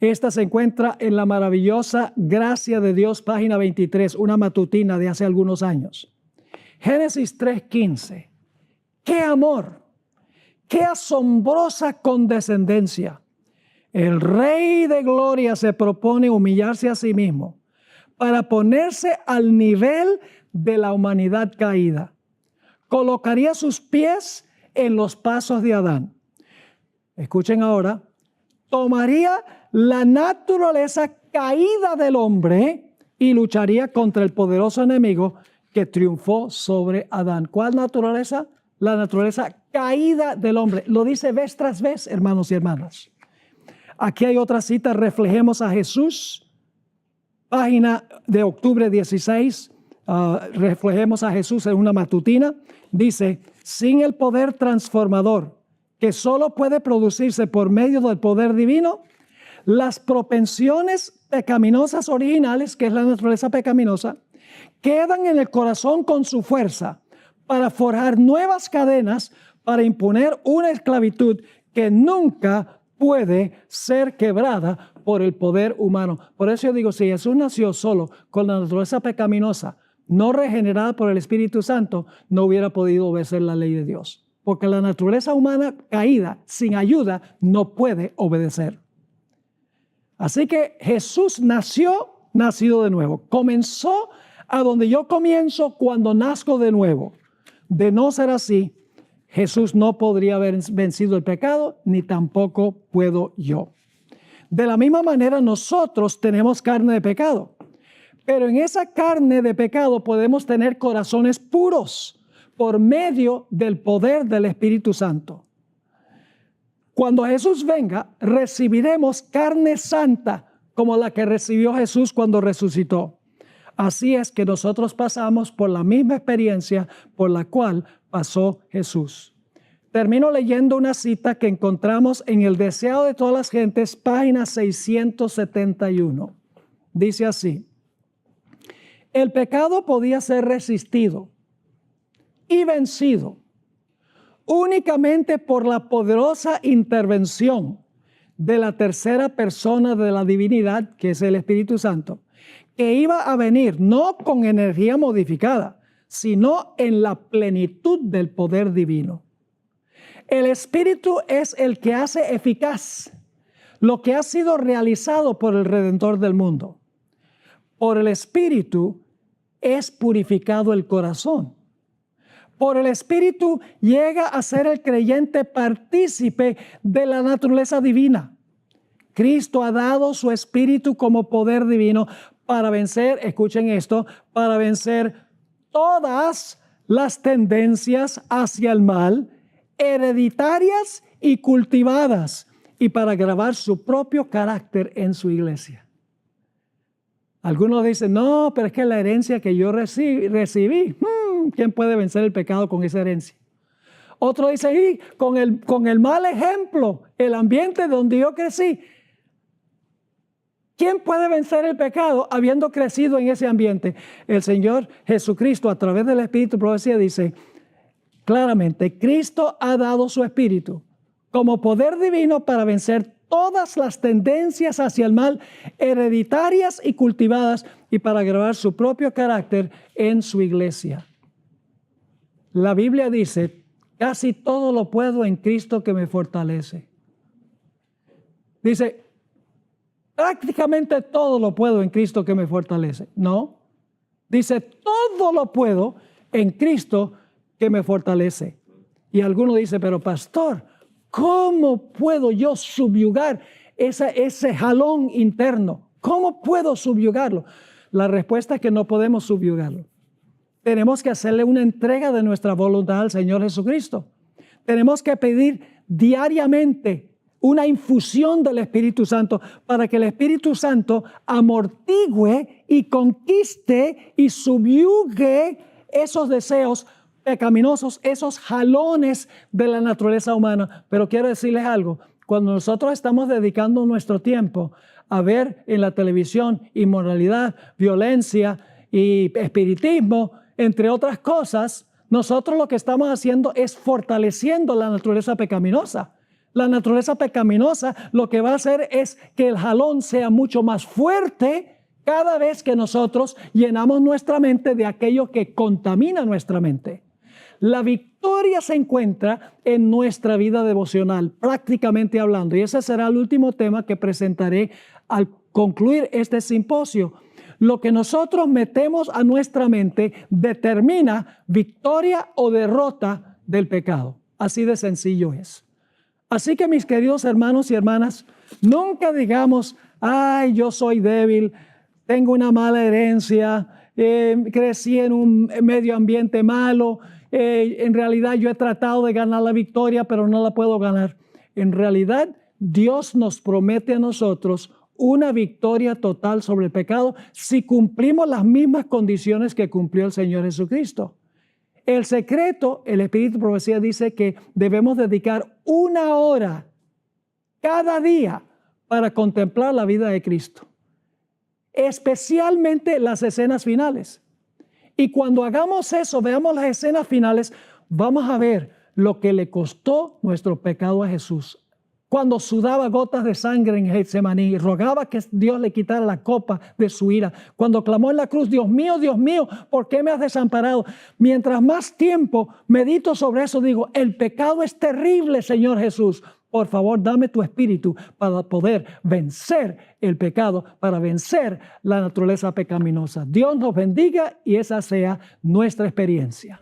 Esta se encuentra en la maravillosa Gracia de Dios, página 23, una matutina de hace algunos años. Génesis 3:15. ¡Qué amor! ¡Qué asombrosa condescendencia! El Rey de Gloria se propone humillarse a sí mismo para ponerse al nivel de la humanidad caída. Colocaría sus pies en los pasos de Adán. Escuchen ahora. Tomaría la naturaleza caída del hombre y lucharía contra el poderoso enemigo que triunfó sobre Adán. ¿Cuál naturaleza? La naturaleza caída del hombre. Lo dice vez tras vez, hermanos y hermanas. Aquí hay otra cita, reflejemos a Jesús, página de octubre 16, reflejemos a Jesús en una matutina. Dice, sin el poder transformador que solo puede producirse por medio del poder divino, las propensiones pecaminosas originales, que es la naturaleza pecaminosa, quedan en el corazón con su fuerza para forjar nuevas cadenas para imponer una esclavitud que nunca puede ser quebrada por el poder humano. Por eso yo digo, si Jesús nació solo con la naturaleza pecaminosa, no regenerada por el Espíritu Santo, no hubiera podido obedecer la ley de Dios. Porque la naturaleza humana caída, sin ayuda, no puede obedecer. Así que Jesús nacido de nuevo. Comenzó a donde yo comienzo cuando nazco de nuevo. De no ser así, Jesús no podría haber vencido el pecado, ni tampoco puedo yo. De la misma manera, nosotros tenemos carne de pecado. Pero en esa carne de pecado podemos tener corazones puros por medio del poder del Espíritu Santo. Cuando Jesús venga, recibiremos carne santa como la que recibió Jesús cuando resucitó. Así es que nosotros pasamos por la misma experiencia por la cual pasó Jesús. Termino leyendo una cita que encontramos en El Deseado de todas las gentes, página 671. Dice así: el pecado podía ser resistido y vencido únicamente por la poderosa intervención de la tercera persona de la divinidad, que es el Espíritu Santo, que iba a venir no con energía modificada, sino en la plenitud del poder divino. El Espíritu es el que hace eficaz lo que ha sido realizado por el Redentor del mundo. Por el Espíritu es purificado el corazón. Por el Espíritu llega a ser el creyente partícipe de la naturaleza divina. Cristo ha dado su Espíritu como poder divino para vencer, escuchen esto, para vencer todas las tendencias hacia el mal, hereditarias y cultivadas, y para grabar su propio carácter en su iglesia. Algunos dicen, no, pero es que la herencia que yo recibí, ¿quién puede vencer el pecado con esa herencia? Otro dice, y con el mal ejemplo, el ambiente donde yo crecí, ¿quién puede vencer el pecado habiendo crecido en ese ambiente? El Señor Jesucristo, a través del Espíritu Profecía, dice claramente, Cristo ha dado su Espíritu como poder divino para vencer todas las tendencias hacia el mal, hereditarias y cultivadas, y para grabar su propio carácter en su iglesia. La Biblia dice, casi todo lo puedo en Cristo que me fortalece. Dice, prácticamente todo lo puedo en Cristo que me fortalece. No, dice, todo lo puedo en Cristo que me fortalece. Y alguno dice, pero pastor, ¿cómo puedo yo subyugar ese jalón interno? ¿Cómo puedo subyugarlo? La respuesta es que no podemos subyugarlo. Tenemos que hacerle una entrega de nuestra voluntad al Señor Jesucristo. Tenemos que pedir diariamente una infusión del Espíritu Santo para que el Espíritu Santo amortigüe y conquiste y subyugue esos deseos pecaminosos, esos jalones de la naturaleza humana. Pero quiero decirles algo, cuando nosotros estamos dedicando nuestro tiempo a ver en la televisión inmoralidad, violencia y espiritismo, entre otras cosas, nosotros lo que estamos haciendo es fortaleciendo la naturaleza pecaminosa. La naturaleza pecaminosa lo que va a hacer es que el jalón sea mucho más fuerte cada vez que nosotros llenamos nuestra mente de aquello que contamina nuestra mente. La victoria se encuentra en nuestra vida devocional, prácticamente hablando. Y ese será el último tema que presentaré al concluir este simposio. Lo que nosotros metemos a nuestra mente determina victoria o derrota del pecado. Así de sencillo es. Así que, mis queridos hermanos y hermanas, nunca digamos, ay, yo soy débil, tengo una mala herencia, crecí en un medio ambiente malo, en realidad yo he tratado de ganar la victoria, pero no la puedo ganar. En realidad, Dios nos promete a nosotros una victoria total sobre el pecado si cumplimos las mismas condiciones que cumplió el Señor Jesucristo. El secreto, el Espíritu de Profecía dice que debemos dedicar 1 hora cada día para contemplar la vida de Cristo, especialmente las escenas finales. Y cuando hagamos eso, veamos las escenas finales, vamos a ver lo que le costó nuestro pecado a Jesús. Cuando sudaba gotas de sangre en Getsemaní y rogaba que Dios le quitara la copa de su ira. Cuando clamó en la cruz, Dios mío, ¿por qué me has desamparado? Mientras más tiempo medito sobre eso, digo, el pecado es terrible, Señor Jesús. Por favor, dame tu espíritu para poder vencer el pecado, para vencer la naturaleza pecaminosa. Dios nos bendiga y esa sea nuestra experiencia.